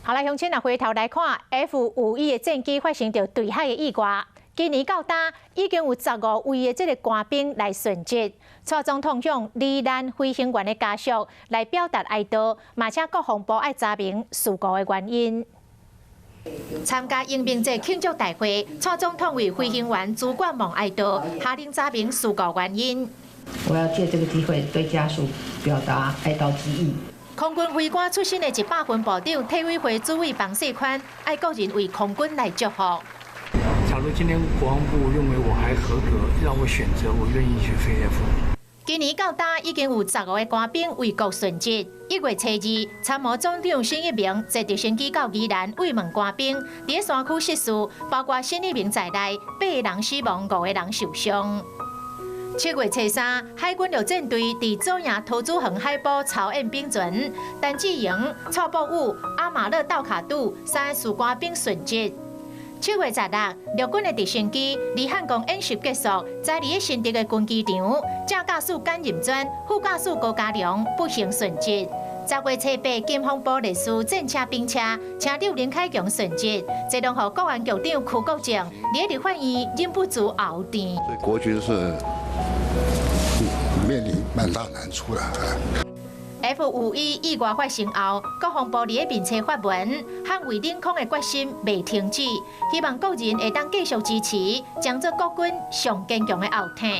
好啦，乡亲啊，回头来看 F-15的战机发生着坠海的意外。今年到今已经有15位的这个官兵来殉职。蔡总统向罹难飞行员的家属来表达哀悼，嘛请国防部爱查明事故的原因。参加迎宾节庆祝大会，蔡总统为飞行员主管望哀悼，下令查明事故原因。我要借这个机会对家属表达哀悼之意。 空军飞官出身的100分部长体委会主委房世宽，爱国人为空军来祝福。假如今天国防部认为我还合格，让我选择，我愿意去飞 F。今年到今已经有15个官兵为国殉职。1月初2，参谋总长沈一鸣坐直升机到宜兰慰问官兵，伫山区失事，包括沈一鸣在内，8个人死亡，5个人受伤。 7月初3，海军陆战队伫左营桃子横海堡操演兵船，陈志营、蔡博武、阿马勒道卡杜3个士官兵殉职。7月16，陆军的直升机离汉光演习结束，在离新竹的军机场，正驾驶简任专、副驾驶高家良不幸殉职。10月初8，金风部烈士战车兵车车长林凯强殉职，这拢予国安局长邱国正伫立法院忍不住嗷甜。国军是。 面临蛮大难处的。F-15意外发生后，国防部伫面册发文，捍卫领空的决心未停止，希望国人会当继续支持，将做国军上坚强的后盾。